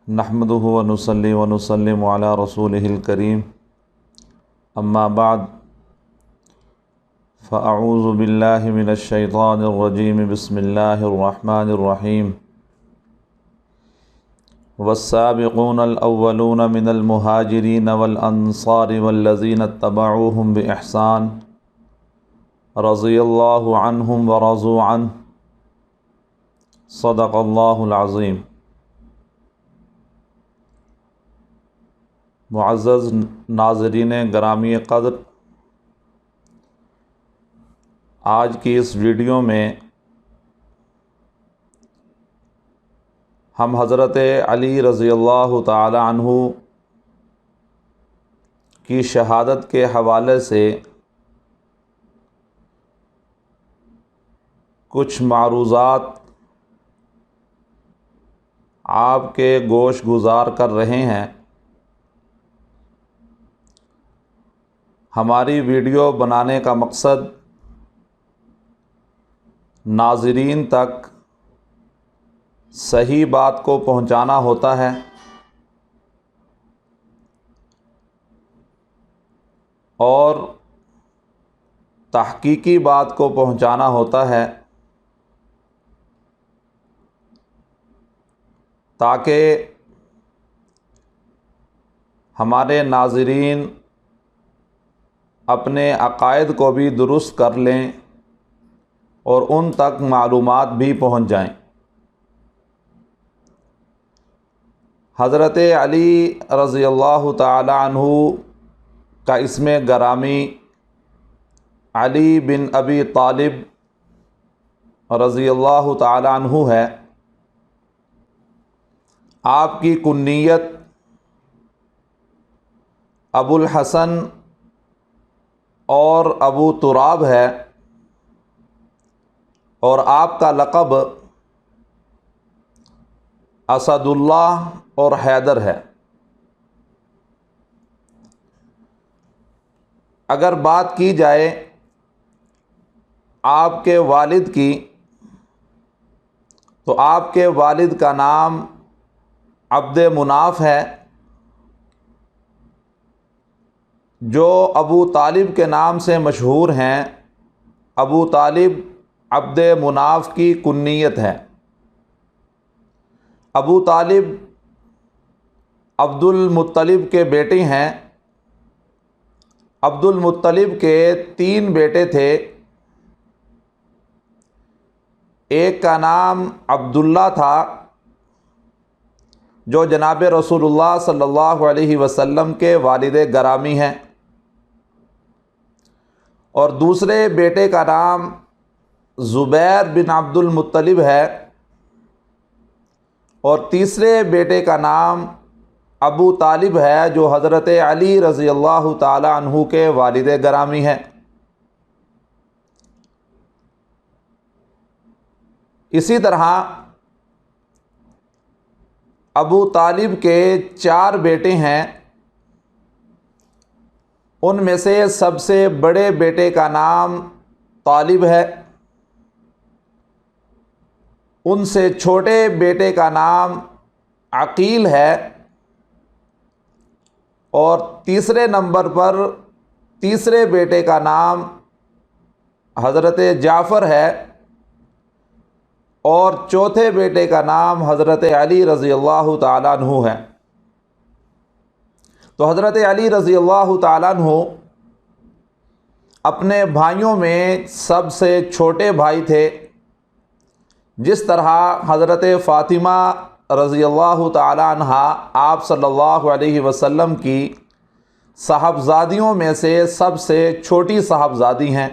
نحمدہ ونصلی ونسلم علی رسولہ الکریم اما بعد فاعوذ باللہ من الشیطان الرجیم بسم اللہ الرحمن الرحیم والسابقون الاولون من المہاجرین والانصار والذین اتبعوہم باحسان رضی اللہ عنہم ورضوا عنہ صدق اللہ العظیم۔ معزز ناظرین گرامی قدر، آج کی اس ویڈیو میں ہم حضرت علی رضی اللہ تعالی عنہ کی شہادت کے حوالے سے کچھ معروضات آپ کے گوش گزار کر رہے ہیں۔ ہماری ویڈیو بنانے کا مقصد ناظرین تک صحیح بات کو پہنچانا ہوتا ہے اور تحقیقی بات کو پہنچانا ہوتا ہے، تاکہ ہمارے ناظرین اپنے عقائد کو بھی درست کر لیں اور ان تک معلومات بھی پہنچ جائیں۔ حضرت علی رضی اللہ تعالی عنہ کا اسم گرامی علی بن ابی طالب رضی اللہ تعالی عنہ ہے۔ آپ کی کنیت ابو الحسن اور ابو تراب ہے اور آپ کا لقب اسد اللہ اور حیدر ہے۔ اگر بات کی جائے آپ کے والد کی، تو آپ کے والد کا نام عبد مناف ہے، جو ابو طالب کے نام سے مشہور ہیں۔ ابو طالب عبد مناف کی کنیت ہے۔ ابو طالب عبد المطلب کے بیٹے ہیں۔ عبد المطلب کے 3 بیٹے تھے۔ ایک کا نام عبداللہ تھا، جو جناب رسول اللہ صلی اللہ علیہ وسلم کے والد گرامی ہیں، اور دوسرے بیٹے کا نام زبیر بن عبد المطلب ہے، اور تیسرے بیٹے کا نام ابو طالب ہے، جو حضرت علی رضی اللہ تعالی عنہ کے والد گرامی ہیں۔ اسی طرح ابو طالب کے 4 بیٹے ہیں۔ ان میں سے سب سے بڑے بیٹے کا نام طالب ہے، ان سے چھوٹے بیٹے کا نام عقیل ہے، اور تیسرے نمبر پر تیسرے بیٹے کا نام حضرت جعفر ہے، اور چوتھے بیٹے کا نام حضرت علی رضی اللہ تعالیٰ عنہ ہے۔ تو حضرت علی رضی اللہ تعالیٰ عنہ اپنے بھائیوں میں سب سے چھوٹے بھائی تھے۔ جس طرح حضرت فاطمہ رضی اللہ تعالیٰ عنہا آپ صلی اللہ علیہ وسلم کی صاحبزادیوں میں سے سب سے چھوٹی صاحبزادی ہیں۔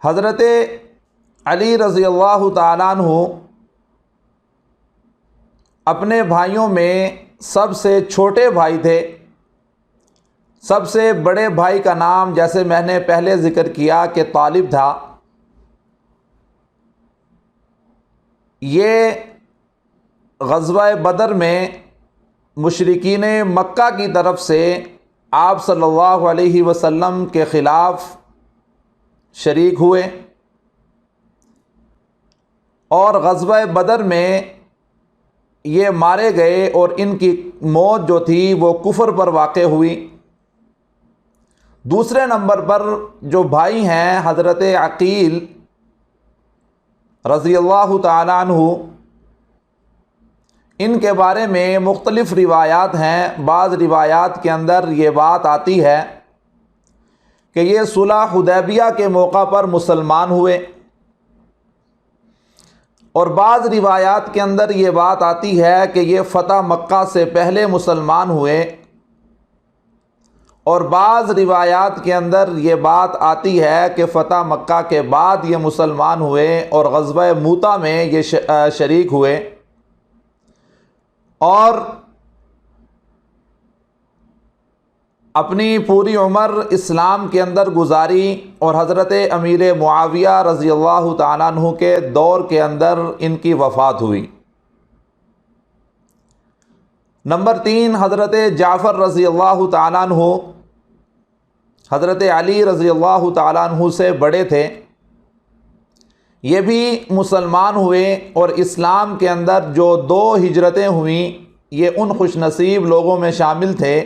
حضرت علی رضی اللہ تعالیٰ عنہ اپنے بھائیوں میں سب سے چھوٹے بھائی تھے۔ سب سے بڑے بھائی کا نام، جیسے میں نے پہلے ذکر کیا کہ طالب تھا، یہ غزوہ بدر میں مشرکین مکہ کی طرف سے آپ صلی اللہ علیہ وسلم کے خلاف شریک ہوئے، اور غزوہ بدر میں یہ مارے گئے اور ان کی موت جو تھی وہ کفر پر واقع ہوئی۔ دوسرے نمبر پر جو بھائی ہیں حضرت عقیل رضی اللہ تعالیٰ عنہ، ان کے بارے میں مختلف روایات ہیں۔ بعض روایات کے اندر یہ بات آتی ہے کہ یہ صلح حدیبیہ کے موقع پر مسلمان ہوئے، اور بعض روایات کے اندر یہ بات آتی ہے کہ یہ فتح مکہ سے پہلے مسلمان ہوئے، اور بعض روایات کے اندر یہ بات آتی ہے کہ فتح مکہ کے بعد یہ مسلمان ہوئے اور غزوہ موتا میں یہ شریک ہوئے، اور اپنی پوری عمر اسلام کے اندر گزاری، اور حضرت امیر معاویہ رضی اللہ تعالیٰ عنہ کے دور کے اندر ان کی وفات ہوئی۔ نمبر 3، حضرت جعفر رضی اللہ تعالیٰ عنہ حضرت علی رضی اللہ تعالیٰ عنہ سے بڑے تھے، یہ بھی مسلمان ہوئے، اور اسلام کے اندر جو 2 ہجرتیں ہوئیں یہ ان خوش نصیب لوگوں میں شامل تھے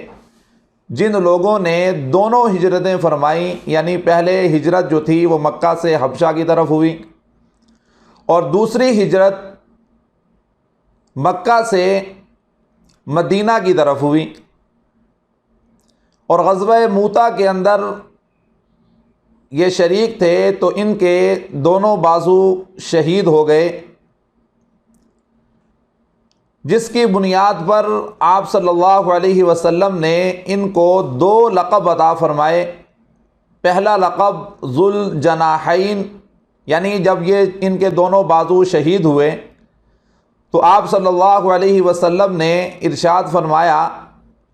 جن لوگوں نے دونوں ہجرتیں فرمائیں، یعنی پہلے ہجرت جو تھی وہ مکہ سے حبشہ کی طرف ہوئی، اور دوسری ہجرت مکہ سے مدینہ کی طرف ہوئی، اور غزوہ موتا کے اندر یہ شریک تھے تو ان کے دونوں بازو شہید ہو گئے، جس کی بنیاد پر آپ صلی اللہ علیہ وسلم نے ان کو 2 لقب عطا فرمائے۔ پہلا لقب ذو الجناحین، یعنی جب یہ ان کے دونوں بازو شہید ہوئے تو آپ صلی اللہ علیہ وسلم نے ارشاد فرمایا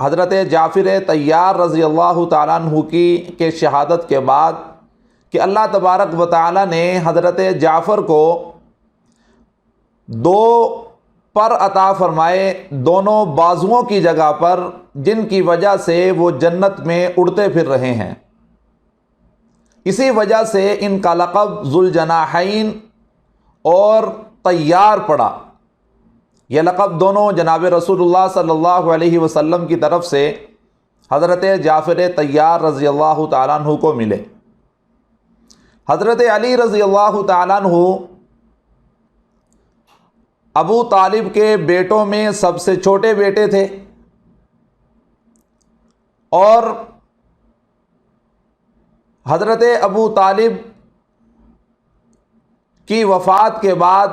حضرت جعفر طیار رضی اللہ تعالیٰ عنہ کی شہادت کے بعد کہ اللہ تبارک و تعالیٰ نے حضرت جعفر کو 2 پر عطا فرمائے، دونوں بازوؤں کی جگہ پر، جن کی وجہ سے وہ جنت میں اڑتے پھر رہے ہیں۔ اسی وجہ سے ان کا لقب ذو الجناحین اور طیار پڑا۔ یہ لقب دونوں جناب رسول اللہ صلی اللہ علیہ وسلم کی طرف سے حضرت جعفر طیار رضی اللہ تعالیٰ عنہ کو ملے۔ حضرت علی رضی اللہ تعالیٰ عنہ ابو طالب کے بیٹوں میں سب سے چھوٹے بیٹے تھے، اور حضرت ابو طالب کی وفات کے بعد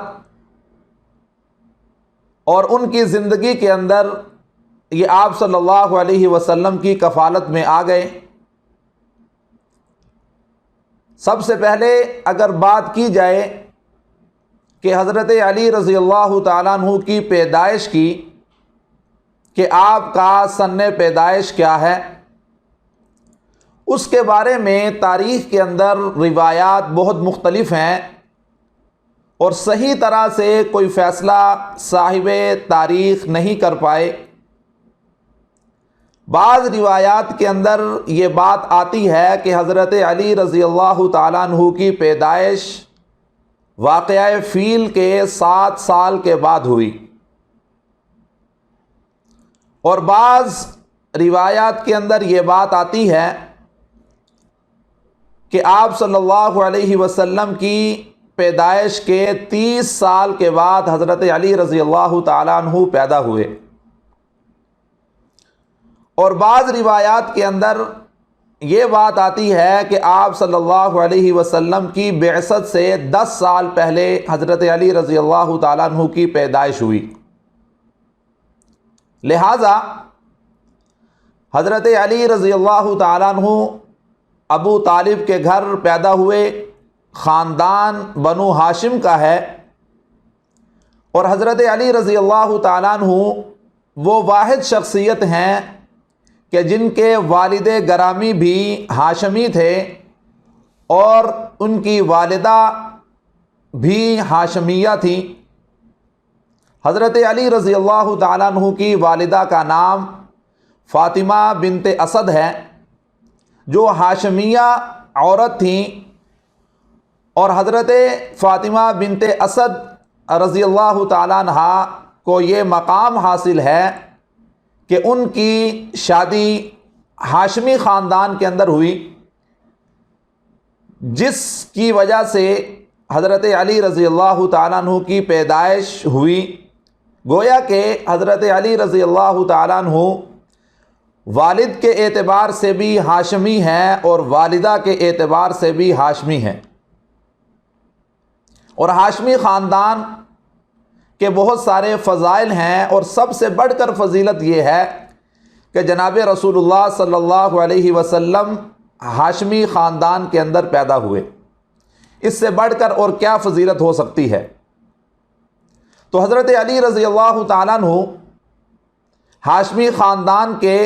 اور ان کی زندگی کے اندر یہ آپ صلی اللہ علیہ وسلم کی کفالت میں آ گئے۔ سب سے پہلے اگر بات کی جائے کہ حضرت علی رضی اللہ تعالیٰ عنہ کی پیدائش کی، کہ آپ کا سن پیدائش کیا ہے، اس کے بارے میں تاریخ کے اندر روایات بہت مختلف ہیں، اور صحیح طرح سے کوئی فیصلہ صاحب تاریخ نہیں کر پائے۔ بعض روایات کے اندر یہ بات آتی ہے کہ حضرت علی رضی اللہ تعالیٰ عنہ کی پیدائش واقعہ فیل کے 7 سال کے بعد ہوئی، اور بعض روایات کے اندر یہ بات آتی ہے کہ آپ صلی اللہ علیہ وسلم کی پیدائش کے 30 سال کے بعد حضرت علی رضی اللہ تعالیٰ عنہ پیدا ہوئے، اور بعض روایات کے اندر یہ بات آتی ہے کہ آپ صلی اللہ علیہ وسلم کی بعثت سے 10 سال پہلے حضرت علی رضی اللہ تعالیٰ عنہ کی پیدائش ہوئی۔ لہذا حضرت علی رضی اللہ تعالیٰ عنہ ابو طالب کے گھر پیدا ہوئے، خاندان بنو ہاشم کا ہے، اور حضرت علی رضی اللہ تعالیٰ عنہ وہ واحد شخصیت ہیں کہ جن کے والد گرامی بھی ہاشمی تھے، اور ان کی والدہ بھی ہاشمیہ تھیں۔ حضرت علی رضی اللہ تعالیٰ عنہ کی والدہ کا نام فاطمہ بنت اسد ہے، جو ہاشمیہ عورت تھیں، اور حضرت فاطمہ بنت اسد رضی اللہ تعالیٰ عنہ کو یہ مقام حاصل ہے کہ ان کی شادی ہاشمی خاندان کے اندر ہوئی، جس کی وجہ سے حضرت علی رضی اللہ تعالیٰ عنہ کی پیدائش ہوئی۔ گویا کہ حضرت علی رضی اللہ تعالیٰ عنہ والد کے اعتبار سے بھی ہاشمی ہیں اور والدہ کے اعتبار سے بھی ہاشمی ہیں، اور ہاشمی خاندان کے بہت سارے فضائل ہیں، اور سب سے بڑھ کر فضیلت یہ ہے کہ جناب رسول اللہ صلی اللہ علیہ وسلم ہاشمی خاندان کے اندر پیدا ہوئے۔ اس سے بڑھ کر اور کیا فضیلت ہو سکتی ہے؟ تو حضرت علی رضی اللہ تعالیٰ عنہ ہاشمی خاندان کے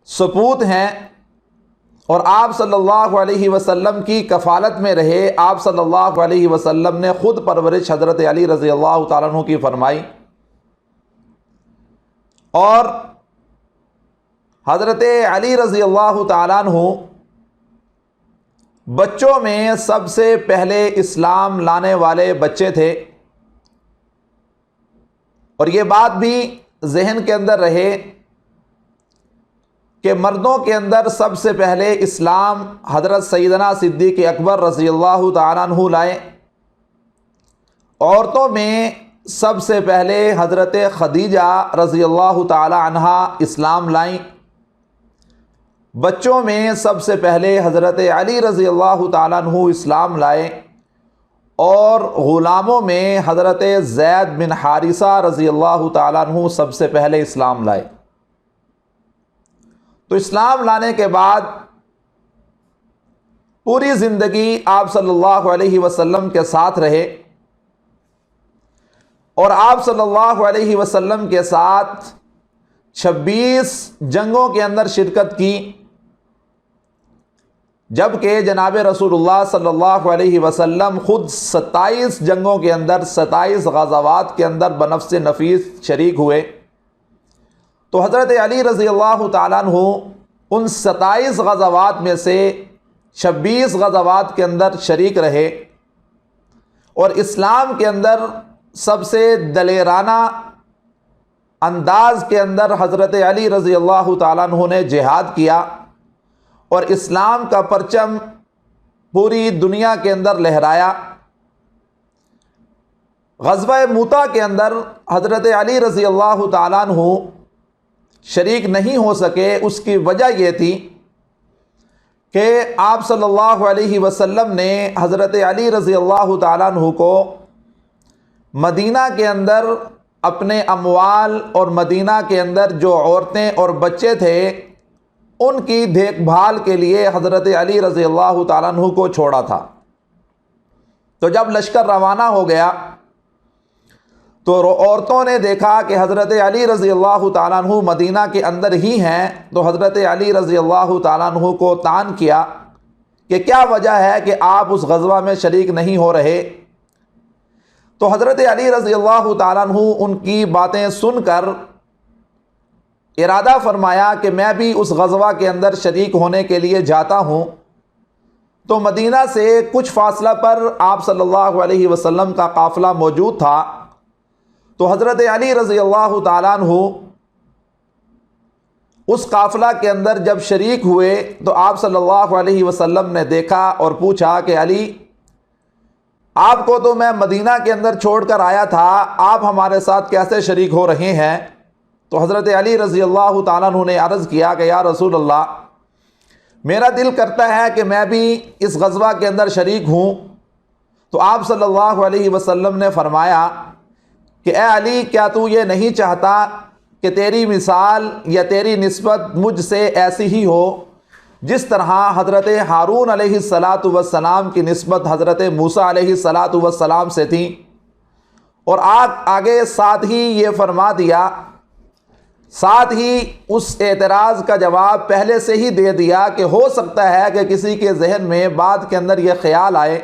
سپوت ہیں، اور آپ صلی اللہ علیہ وسلم کی کفالت میں رہے۔ آپ صلی اللہ علیہ وسلم نے خود پرورش حضرت علی رضی اللہ تعالیٰ عنہ کی فرمائی، اور حضرت علی رضی اللہ تعالیٰ عنہ بچوں میں سب سے پہلے اسلام لانے والے بچے تھے، اور یہ بات بھی ذہن کے اندر رہے کہ مردوں کے اندر سب سے پہلے اسلام حضرت سیدنا صدیق اکبر رضی اللہ تعالیٰ عنہ لائے، عورتوں میں سب سے پہلے حضرت خدیجہ رضی اللہ تعالیٰ عنہا اسلام لائیں، بچوں میں سب سے پہلے حضرت علی رضی اللہ تعالیٰ عنہ اسلام لائے، اور غلاموں میں حضرت زید بن حارثہ رضی اللہ تعالیٰ عنہ سب سے پہلے اسلام لائے۔ تو اسلام لانے کے بعد پوری زندگی آپ صلی اللہ علیہ وسلم کے ساتھ رہے، اور آپ صلی اللہ علیہ وسلم کے ساتھ 26 جنگوں کے اندر شرکت کی، جبکہ جناب رسول اللہ صلی اللہ علیہ وسلم خود 27 جنگوں کے اندر 27 غزوات کے اندر بنفس نفیس شریک ہوئے۔ تو حضرت علی رضی اللہ تعالیٰ عنہ ان 27 غزوات میں سے 26 غزوات کے اندر شریک رہے، اور اسلام کے اندر سب سے دلیرانہ انداز کے اندر حضرت علی رضی اللہ تعالیٰ عنہ نے جہاد کیا، اور اسلام کا پرچم پوری دنیا کے اندر لہرایا۔ غزوہ موتا کے اندر حضرت علی رضی اللہ تعالیٰ عنہ شریک نہیں ہو سکے، اس کی وجہ یہ تھی کہ آپ صلی اللہ علیہ وسلم نے حضرت علی رضی اللہ تعالیٰ عنہ کو مدینہ کے اندر اپنے اموال اور مدینہ کے اندر جو عورتیں اور بچے تھے ان کی دیکھ بھال کے لیے حضرت علی رضی اللہ تعالیٰ عنہ کو چھوڑا تھا۔ تو جب لشکر روانہ ہو گیا تو عورتوں نے دیکھا کہ حضرت علی رضی اللہ تعالیٰ عنہ مدینہ کے اندر ہی ہیں، تو حضرت علی رضی اللہ تعالیٰ عنہ کو طعن کیا کہ کیا وجہ ہے کہ آپ اس غزوہ میں شریک نہیں ہو رہے۔ تو حضرت علی رضی اللہ تعالیٰ عنہ ان کی باتیں سن کر ارادہ فرمایا کہ میں بھی اس غزوہ کے اندر شریک ہونے کے لیے جاتا ہوں۔ تو مدینہ سے کچھ فاصلہ پر آپ صلی اللہ علیہ وسلم کا قافلہ موجود تھا، تو حضرت علی رضی اللہ تعالیٰ عنہ اس قافلہ کے اندر جب شریک ہوئے تو آپ صلی اللہ علیہ وسلم نے دیکھا اور پوچھا کہ علی، آپ کو تو میں مدینہ کے اندر چھوڑ کر آیا تھا، آپ ہمارے ساتھ کیسے شریک ہو رہے ہیں؟ تو حضرت علی رضی اللہ تعالیٰ عنہ نے عرض کیا کہ یا رسول اللہ، میرا دل کرتا ہے کہ میں بھی اس غزوہ کے اندر شریک ہوں۔ تو آپ صلی اللہ علیہ وسلم نے فرمایا کہ اے علی، کیا تو یہ نہیں چاہتا کہ تیری مثال یا تیری نسبت مجھ سے ایسی ہی ہو جس طرح حضرت ہارون علیہ السلام کی نسبت حضرت موسیٰ علیہ السلام سے تھی؟ اور آگے ساتھ ہی یہ فرما دیا، ساتھ ہی اس اعتراض کا جواب پہلے سے ہی دے دیا کہ ہو سکتا ہے کہ کسی کے ذہن میں بات کے اندر یہ خیال آئے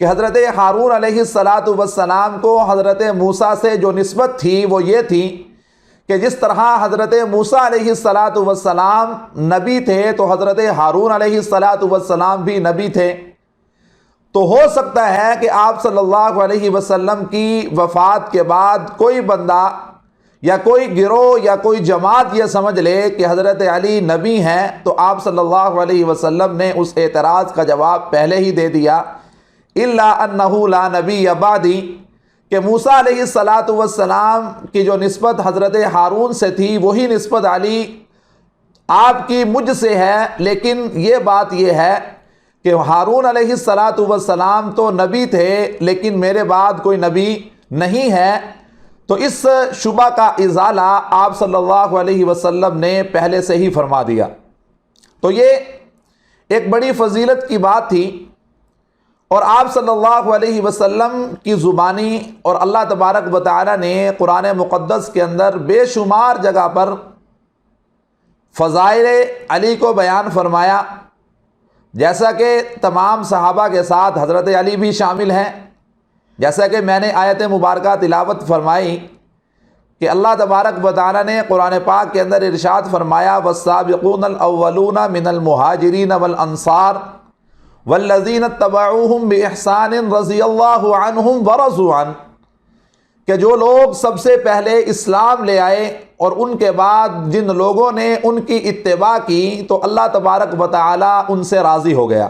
کہ حضرت ہارون علیہ السلام کو حضرت موسیٰ سے جو نسبت تھی وہ یہ تھی کہ جس طرح حضرت موسیٰ علیہ السلام نبی تھے تو حضرت ہارون علیہ السلام بھی نبی تھے۔ تو ہو سکتا ہے کہ آپ صلی اللہ علیہ وسلم کی وفات کے بعد کوئی بندہ یا کوئی گروہ یا کوئی جماعت یہ سمجھ لے کہ حضرت علی نبی ہیں، تو آپ صلی اللہ علیہ وسلم نے اس اعتراض کا جواب پہلے ہی دے دیا، الا انہ لا نبی بعدی، کہ موسیٰ علیہ السلام کی جو نسبت حضرت ہارون سے تھی وہی نسبت علی آپ کی مجھ سے ہے، لیکن یہ بات یہ ہے کہ ہارون علیہ السلام تو نبی تھے لیکن میرے بعد کوئی نبی نہیں ہے۔ تو اس شبہ کا ازالہ آپ صلی اللہ علیہ وسلم نے پہلے سے ہی فرما دیا۔ تو یہ ایک بڑی فضیلت کی بات تھی، اور آپ صلی اللہ علیہ وسلم کی زبانی اور اللہ تبارک و تعالی نے قرآن مقدس کے اندر بے شمار جگہ پر فضائل علی کو بیان فرمایا، جیسا کہ تمام صحابہ کے ساتھ حضرت علی بھی شامل ہیں، جیسا کہ میں نے آیت مبارکہ تلاوت فرمائی کہ اللہ تبارک و تعالی نے قرآن پاک کے اندر ارشاد فرمایا، والسابقون الاولون من المہاجرین والانصار والذین اتبعوہم باحسان رضی اللہ عنہم ورضوا عنہ، کہ جو لوگ سب سے پہلے اسلام لے آئے اور ان کے بعد جن لوگوں نے ان کی اتباع کی تو اللہ تبارک و تعالی ان سے راضی ہو گیا۔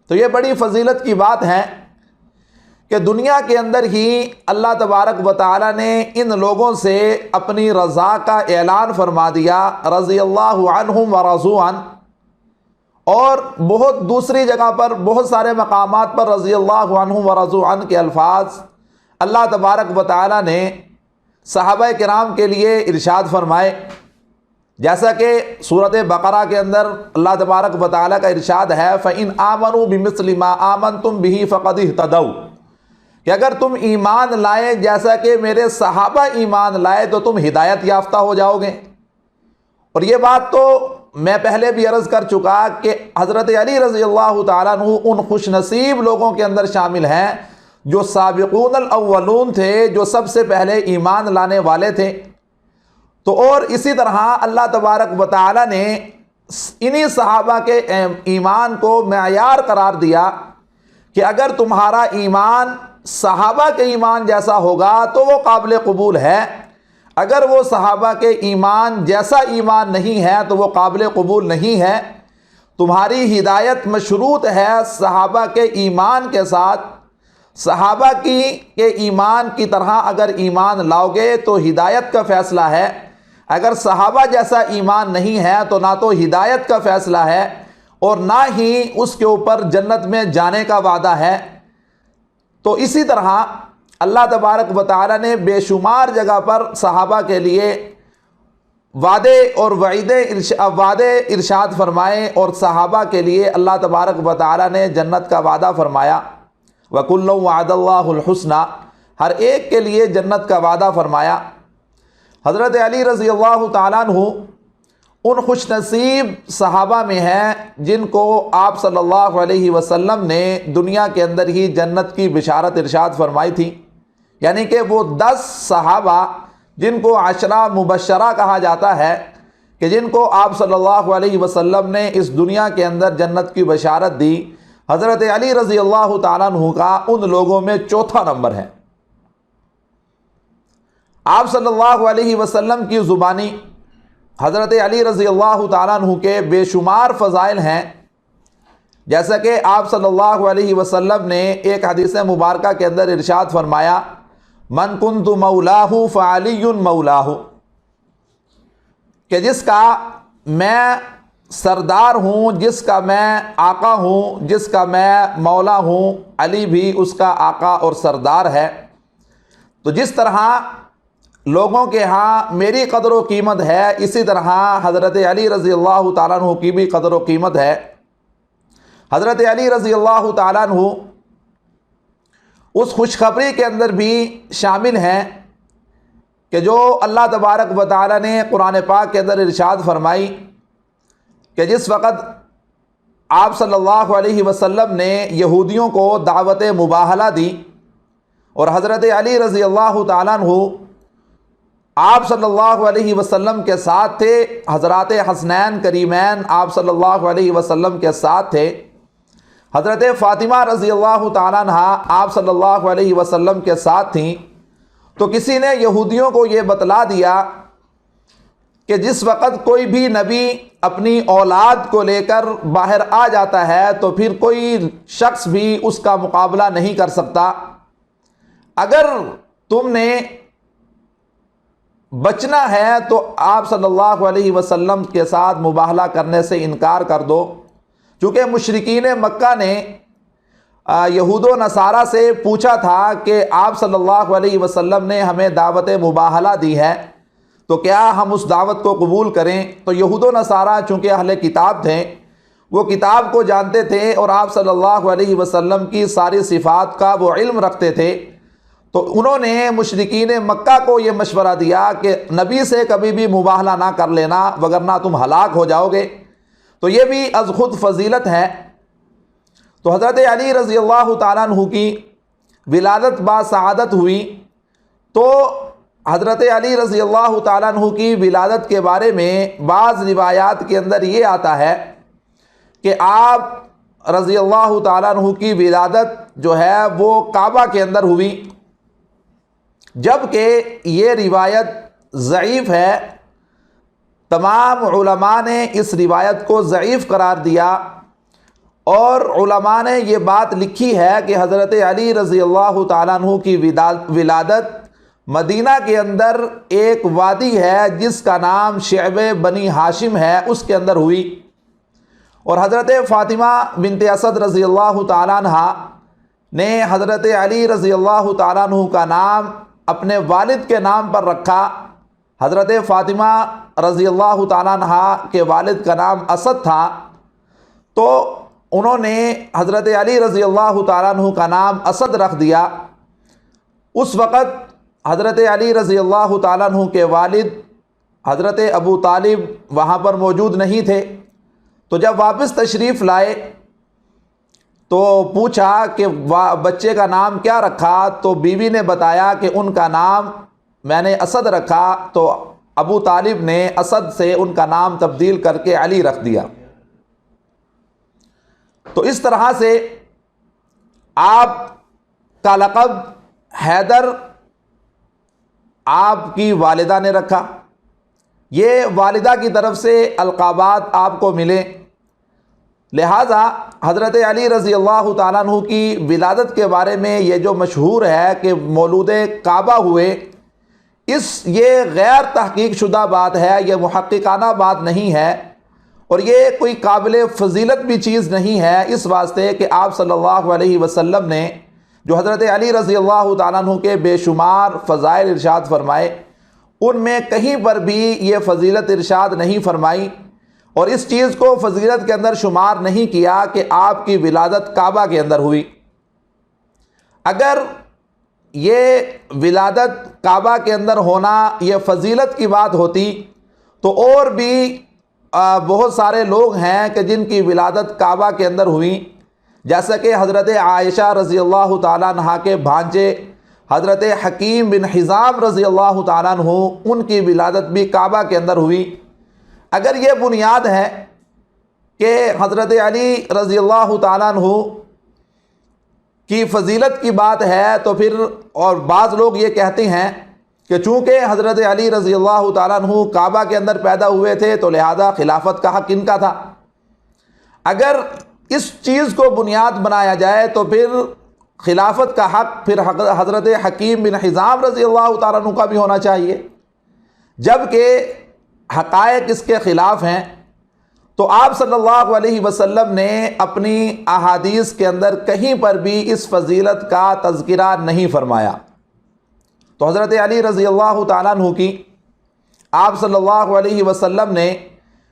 تو یہ بڑی فضیلت کی بات ہے کہ دنیا کے اندر ہی اللہ تبارک و تعالی نے ان لوگوں سے اپنی رضا کا اعلان فرما دیا، رضی اللہ عنہم ورضوا عنہ، اور بہت دوسری جگہ پر بہت سارے مقامات پر رضی اللہ عنہم ورضوا عنہ کے الفاظ اللہ تبارک و تعالی نے صحابہ کرام کے لیے ارشاد فرمائے، جیسا کہ سورۃ بقرہ کے اندر اللہ تبارک و تعالی کا ارشاد ہے، فَإِنْ آمَنُوا بِمِثْلِ مَا آمَنْتُمْ بِهِ فَقَدِ اهْتَدَوْا، کہ اگر تم ایمان لائے جیسا کہ میرے صحابہ ایمان لائے تو تم ہدایت یافتہ ہو جاؤ گے۔ اور یہ بات تو میں پہلے بھی عرض کر چکا کہ حضرت علی رضی اللہ تعالیٰ عنہ ان خوش نصیب لوگوں کے اندر شامل ہیں جو سابقون الاولون تھے، جو سب سے پہلے ایمان لانے والے تھے۔ تو اور اسی طرح اللہ تبارک و تعالی نے انہی صحابہ کے ایمان کو معیار قرار دیا کہ اگر تمہارا ایمان صحابہ کے ایمان جیسا ہوگا تو وہ قابل قبول ہے، اگر وہ صحابہ کے ایمان جیسا ایمان نہیں ہے تو وہ قابل قبول نہیں ہے۔ تمہاری ہدایت مشروط ہے صحابہ کے ایمان کے ساتھ، صحابہ کے ایمان کی طرح اگر ایمان لاؤ گے تو ہدایت کا فیصلہ ہے، اگر صحابہ جیسا ایمان نہیں ہے تو نہ تو ہدایت کا فیصلہ ہے اور نہ ہی اس کے اوپر جنت میں جانے کا وعدہ ہے۔ تو اسی طرح اللہ تبارک و تعالی نے بے شمار جگہ پر صحابہ کے لیے وعدے اور وعدے ارشاد فرمائے، اور صحابہ کے لیے اللہ تبارک و تعالی نے جنت کا وعدہ فرمایا، وَكُلًّا وَعَدَ اللَّهُ الْحُسْنَى، ہر ایک کے لیے جنت کا وعدہ فرمایا۔ حضرت علی رضی اللہ تعالیٰ عنہ ان خوش نصیب صحابہ میں ہیں جن کو آپ صلی اللہ علیہ وسلم نے دنیا کے اندر ہی جنت کی بشارت ارشاد فرمائی تھی، یعنی کہ وہ 10 صحابہ جن کو 10 مبشرہ کہا جاتا ہے، کہ جن کو آپ صلی اللہ علیہ وسلم نے اس دنیا کے اندر جنت کی بشارت دی، حضرت علی رضی اللہ تعالیٰ عنہ کا ان لوگوں میں چوتھا نمبر ہے۔ آپ صلی اللہ علیہ وسلم کی زبانی حضرت علی رضی اللہ تعالیٰ عنہ کے بے شمار فضائل ہیں، جیسا کہ آپ صلی اللہ علیہ وسلم نے ایک حدیث مبارکہ کے اندر ارشاد فرمایا، من کنت مولاہ فعلی مولاہ، کہ جس کا میں سردار ہوں، جس کا میں آقا ہوں، جس کا میں مولا ہوں، علی بھی اس کا آقا اور سردار ہے۔ تو جس طرح لوگوں کے ہاں میری قدر و قیمت ہے، اسی طرح حضرت علی رضی اللہ تعالیٰ عنہ کی بھی قدر و قیمت ہے۔ حضرت علی رضی اللہ تعالیٰ عنہ اس خوشخبری کے اندر بھی شامل ہیں کہ جو اللہ تبارک و تعالیٰ نے قرآن پاک کے اندر ارشاد فرمائی کہ جس وقت آپ صلی اللہ علیہ وسلم نے یہودیوں کو دعوت مباہلہ دی اور حضرت علی رضی اللہ تعالیٰ عنہ آپ صلی اللہ علیہ وسلم کے ساتھ تھے، حضرات حسنین کریمین آپ صلی اللہ علیہ وسلم کے ساتھ تھے، حضرت فاطمہ رضی اللہ تعالیٰ عنہ آپ صلی اللہ علیہ وسلم کے ساتھ تھیں، تو کسی نے یہودیوں کو یہ بتلا دیا کہ جس وقت کوئی بھی نبی اپنی اولاد کو لے کر باہر آ جاتا ہے تو پھر کوئی شخص بھی اس کا مقابلہ نہیں کر سکتا، اگر تم نے بچنا ہے تو آپ صلی اللہ علیہ وسلم کے ساتھ مباہلہ کرنے سے انکار کر دو۔ چونکہ مشرکین مکہ نے یہود و نصارہ سے پوچھا تھا کہ آپ صلی اللہ علیہ وسلم نے ہمیں دعوت مباہلہ دی ہے تو کیا ہم اس دعوت کو قبول کریں؟ تو یہود و نصارہ چونکہ اہل کتاب تھے، وہ کتاب کو جانتے تھے اور آپ صلی اللہ علیہ وسلم کی ساری صفات کا وہ علم رکھتے تھے، تو انہوں نے مشرکین مکہ کو یہ مشورہ دیا کہ نبی سے کبھی بھی مباہلہ نہ کر لینا وگرنہ تم ہلاک ہو جاؤ گے۔ تو یہ بھی از خود فضیلت ہے۔ تو حضرت علی رضی اللہ تعالیٰ عنہ کی ولادت با سعادت ہوئی، تو حضرت علی رضی اللہ تعالیٰ عنہ کی ولادت کے بارے میں بعض روایات کے اندر یہ آتا ہے کہ آپ رضی اللہ تعالیٰ عنہ کی ولادت جو ہے وہ کعبہ کے اندر ہوئی، جبکہ یہ روایت ضعیف ہے۔ تمام علماء نے اس روایت کو ضعیف قرار دیا، اور علماء نے یہ بات لکھی ہے کہ حضرت علی رضی اللہ تعالیٰ عنہ کی ولادت مدینہ کے اندر ایک وادی ہے جس کا نام شعب بنی ہاشم ہے، اس کے اندر ہوئی، اور حضرت فاطمہ بنت اسد رضی اللہ تعالیٰ عنہ نے حضرت علی رضی اللہ تعالیٰ عنہ کا نام اپنے والد کے نام پر رکھا۔ حضرت فاطمہ رضی اللہ تعالیٰ عنہ کے والد کا نام اسد تھا، تو انہوں نے حضرت علی رضی اللہ تعالیٰ عنہ کا نام اسد رکھ دیا۔ اس وقت حضرت علی رضی اللہ تعالیٰ عنہ کے والد حضرت ابو طالب وہاں پر موجود نہیں تھے، تو جب واپس تشریف لائے تو پوچھا کہ بچے کا نام کیا رکھا؟ تو بیوی نے بتایا کہ ان کا نام میں نے اسد رکھا، تو ابو طالب نے اسد سے ان کا نام تبدیل کر کے علی رکھ دیا۔ تو اس طرح سے آپ کا لقب حیدر آپ کی والدہ نے رکھا، یہ والدہ کی طرف سے القابات آپ کو ملے، لہٰذا حضرت علی رضی اللہ تعالیٰ عنہ کی ولادت کے بارے میں یہ جو مشہور ہے کہ مولود کعبہ ہوئے، یہ غیر تحقیق شدہ بات ہے، یہ محققانہ بات نہیں ہے، اور یہ کوئی قابل فضیلت بھی چیز نہیں ہے، اس واسطے کہ آپ صلی اللہ علیہ وسلم نے جو حضرت علی رضی اللہ تعالیٰ عنہ کے بے شمار فضائل ارشاد فرمائے، ان میں کہیں پر بھی یہ فضیلت ارشاد نہیں فرمائی، اور اس چیز کو فضیلت کے اندر شمار نہیں کیا کہ آپ کی ولادت کعبہ کے اندر ہوئی۔ اگر یہ ولادت کعبہ کے اندر ہونا یہ فضیلت کی بات ہوتی تو اور بھی بہت سارے لوگ ہیں کہ جن کی ولادت کعبہ کے اندر ہوئی، جیسا کہ حضرت عائشہ رضی اللہ تعالیٰ عنہ کے بھانجے حضرت حکیم بن حزام رضی اللہ تعالیٰ عنہ، ان کی ولادت بھی کعبہ کے اندر ہوئی۔ اگر یہ بنیاد ہے کہ حضرت علی رضی اللہ تعالیٰ عنہ کی فضیلت کی بات ہے تو پھر اور بعض لوگ یہ کہتے ہیں کہ چونکہ حضرت علی رضی اللہ تعالیٰ عنہ کعبہ کے اندر پیدا ہوئے تھے تو لہذا خلافت کا حق ان کا تھا۔ اگر اس چیز کو بنیاد بنایا جائے تو پھر خلافت کا حق پھر حضرت حکیم بن حزام رضی اللہ تعالیٰ عنہ کا بھی ہونا چاہیے، جبکہ حقائق اس کے خلاف ہیں۔ تو آپ صلی اللہ علیہ وسلم نے اپنی احادیث کے اندر کہیں پر بھی اس فضیلت کا تذکرہ نہیں فرمایا۔ تو حضرت علی رضی اللہ تعالیٰ عنہ کی آپ صلی اللہ علیہ وسلم نے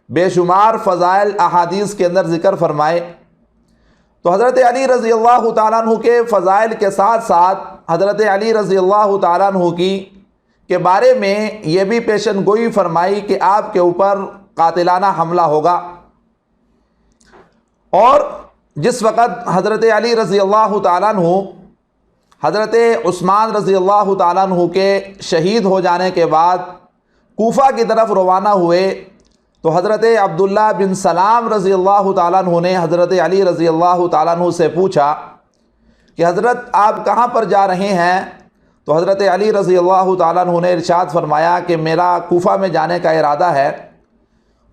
بے شمار فضائل احادیث کے اندر ذکر فرمائے۔ تو حضرت علی رضی اللہ تعالیٰ عنہ کے فضائل کے ساتھ ساتھ حضرت علی رضی اللہ تعالیٰ عنہ کی کے بارے میں یہ بھی پیشن گوئی فرمائی کہ آپ کے اوپر قاتلانہ حملہ ہوگا، اور جس وقت حضرت علی رضی اللہ تعالیٰ عنہ حضرت عثمان رضی اللہ تعالیٰ عنہ کے شہید ہو جانے کے بعد کوفہ کی طرف روانہ ہوئے تو حضرت عبداللہ بن سلام رضی اللہ تعالیٰ عنہ نے حضرت علی رضی اللہ تعالیٰ عنہ سے پوچھا کہ حضرت آپ کہاں پر جا رہے ہیں؟ تو حضرت علی رضی اللہ تعالیٰ عنہ نے ارشاد فرمایا کہ میرا کوفہ میں جانے کا ارادہ ہے۔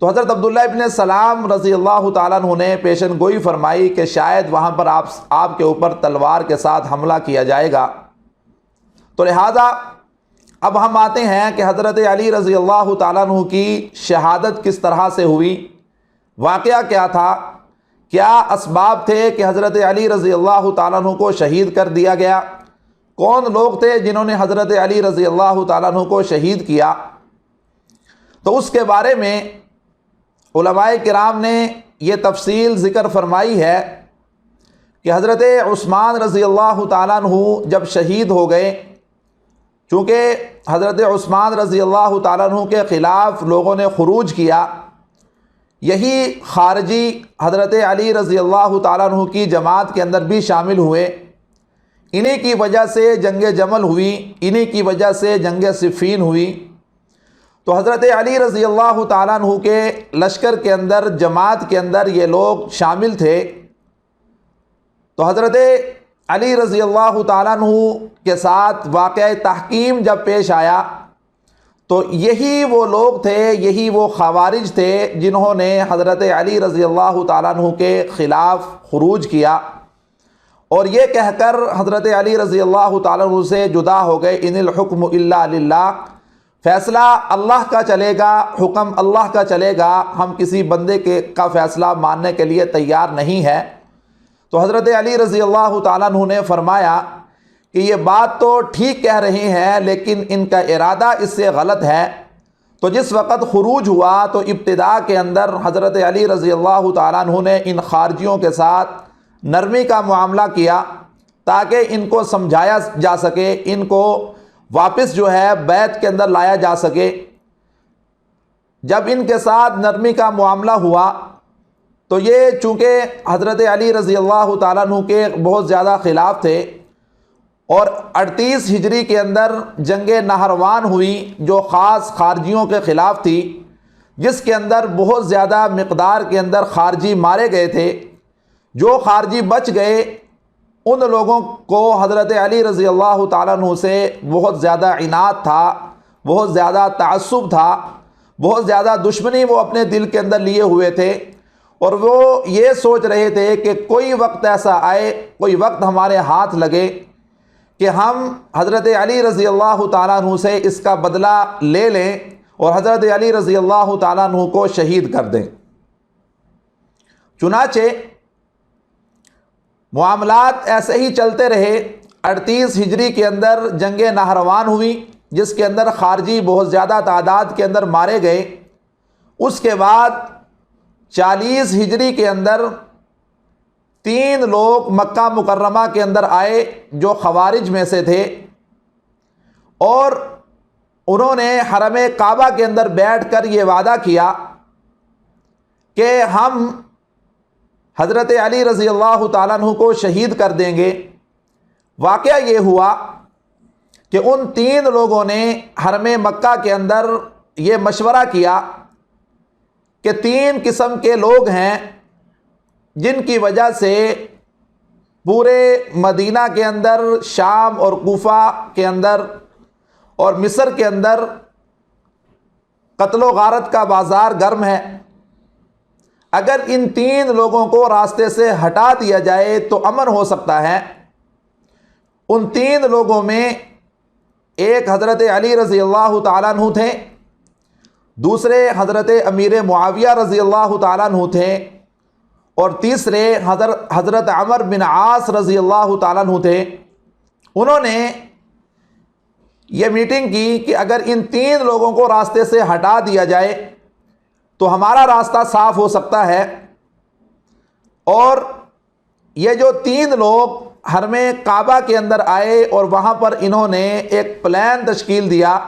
تو حضرت عبداللہ ابن سلام رضی اللہ تعالیٰ عنہ نے پیشن گوئی فرمائی کہ شاید وہاں پر آپ کے اوپر تلوار کے ساتھ حملہ کیا جائے گا۔ تو لہٰذا اب ہم آتے ہیں کہ حضرت علی رضی اللہ تعالیٰ عنہ کی شہادت کس طرح سے ہوئی، واقعہ کیا تھا، کیا اسباب تھے کہ حضرت علی رضی اللہ تعالیٰ عنہ کو شہید کر دیا گیا، کون لوگ تھے جنہوں نے حضرت علی رضی اللہ تعالیٰ عنہ کو شہید کیا۔ تو اس کے بارے میں علماء کرام نے یہ تفصیل ذکر فرمائی ہے کہ حضرت عثمان رضی اللہ تعالیٰ عنہ جب شہید ہو گئے، چونکہ حضرت عثمان رضی اللہ تعالیٰ عنہ کے خلاف لوگوں نے خروج کیا، یہی خارجی حضرت علی رضی اللہ تعالیٰ عنہ کی جماعت کے اندر بھی شامل ہوئے، انہی کی وجہ سے جنگ جمل ہوئی، انہی کی وجہ سے جنگ صفین ہوئی۔ تو حضرت علی رضی اللہ تعالیٰ عنہ کے لشکر کے اندر، جماعت کے اندر یہ لوگ شامل تھے۔ تو حضرت علی رضی اللہ تعالیٰ عنہ کے ساتھ واقعہ تحکیم جب پیش آیا تو یہی وہ لوگ تھے، یہی وہ خوارج تھے جنہوں نے حضرت علی رضی اللہ تعالیٰ عنہ کے خلاف خروج کیا اور یہ کہہ کر حضرت علی رضی اللہ تعالیٰ عنہ سے جدا ہو گئے، ان الحکم الا للہ، فیصلہ اللہ کا چلے گا، حکم اللہ کا چلے گا، ہم کسی بندے کا فیصلہ ماننے کے لیے تیار نہیں ہے۔ تو حضرت علی رضی اللہ تعالیٰ عنہ نے فرمایا کہ یہ بات تو ٹھیک کہہ رہے ہیں لیکن ان کا ارادہ اس سے غلط ہے۔ تو جس وقت خروج ہوا تو ابتدا کے اندر حضرت علی رضی اللہ تعالیٰ عنہ نے ان خارجیوں کے ساتھ نرمی کا معاملہ کیا تاکہ ان کو سمجھایا جا سکے، ان کو واپس جو ہے بیعت کے اندر لایا جا سکے۔ جب ان کے ساتھ نرمی کا معاملہ ہوا تو یہ چونکہ حضرت علی رضی اللہ تعالیٰ عنہ کے بہت زیادہ خلاف تھے اور 38 ہجری کے اندر جنگ نہروان ہوئی جو خاص خارجیوں کے خلاف تھی، جس کے اندر بہت زیادہ مقدار کے اندر خارجی مارے گئے تھے۔ جو خارجی بچ گئے ان لوگوں کو حضرت علی رضی اللہ تعالیٰ عنہ سے بہت زیادہ عناد تھا، بہت زیادہ تعصب تھا، بہت زیادہ دشمنی وہ اپنے دل کے اندر لیے ہوئے تھے، اور وہ یہ سوچ رہے تھے کہ کوئی وقت ایسا آئے، کوئی وقت ہمارے ہاتھ لگے کہ ہم حضرت علی رضی اللہ تعالیٰ عنہ سے اس کا بدلہ لے لیں اور حضرت علی رضی اللہ تعالیٰ عنہ کو شہید کر دیں۔ چنانچہ معاملات ایسے ہی چلتے رہے۔ 38 ہجری کے اندر جنگ نہروان ہوئی جس کے اندر خارجی بہت زیادہ تعداد کے اندر مارے گئے۔ اس کے بعد 40 ہجری کے اندر 3 لوگ مکہ مکرمہ کے اندر آئے جو خوارج میں سے تھے، اور انہوں نے حرم کعبہ کے اندر بیٹھ کر یہ وعدہ کیا کہ ہم حضرت علی رضی اللہ تعالیٰ عنہ کو شہید کر دیں گے۔ واقعہ یہ ہوا کہ ان 3 لوگوں نے حرم مکہ کے اندر یہ مشورہ کیا کہ 3 قسم کے لوگ ہیں جن کی وجہ سے پورے مدینہ کے اندر، شام اور کوفہ کے اندر اور مصر کے اندر قتل و غارت کا بازار گرم ہے۔ اگر ان 3 لوگوں کو راستے سے ہٹا دیا جائے تو امن ہو سکتا ہے۔ ان 3 لوگوں میں ایک حضرت علی رضی اللہ تعالیٰ عنہ تھے، دوسرے حضرت امیر معاویہ رضی اللہ تعالیٰ عنہ تھے، اور تیسرے حضرت عمر بن عاص رضی اللہ تعالیٰ عنہ تھے۔ انہوں نے یہ میٹنگ کی کہ اگر ان 3 لوگوں کو راستے سے ہٹا دیا جائے تو ہمارا راستہ صاف ہو سکتا ہے۔ اور یہ جو 3 لوگ حرم کعبہ کے اندر آئے اور وہاں پر انہوں نے ایک پلان تشکیل دیا۔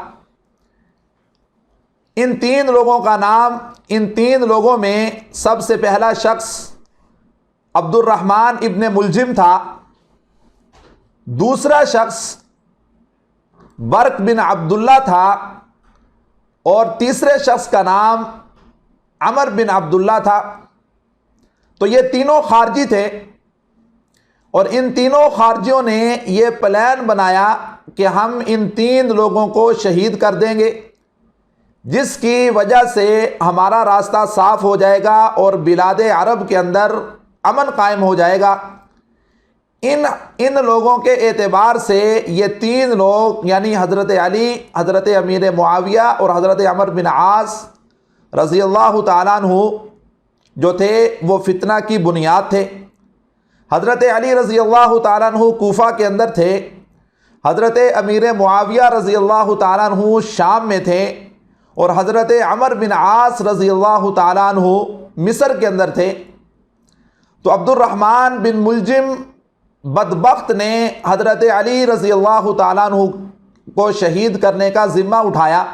ان 3 لوگوں کا نام، ان 3 لوگوں میں سب سے پہلا شخص عبد الرحمن ابن ملجم تھا، دوسرا شخص برق بن عبداللہ تھا، اور تیسرے شخص کا نام عمر بن عبداللہ تھا۔ تو یہ تینوں خارجی تھے، اور ان تینوں خارجیوں نے یہ پلان بنایا کہ ہم ان 3 لوگوں کو شہید کر دیں گے، جس کی وجہ سے ہمارا راستہ صاف ہو جائے گا اور بلاد عرب کے اندر امن قائم ہو جائے گا۔ ان لوگوں کے اعتبار سے یہ 3 لوگ یعنی حضرت علی، حضرت امیر معاویہ اور حضرت عمر بن عاص رضی اللہ تعالیٰ عنہ جو تھے وہ فتنہ کی بنیاد تھے۔ حضرت علی رضی اللہ تعالیٰ عنہ کوفہ کے اندر تھے، حضرت امیر معاویہ رضی اللہ تعالیٰ عنہ شام میں تھے، اور حضرت عمر بن عاص رضی اللہ تعالیٰ عنہ مصر کے اندر تھے۔ تو عبد الرحمن بن ملجم بدبخت نے حضرت علی رضی اللہ تعالیٰ عنہ کو شہید کرنے کا ذمہ اٹھایا،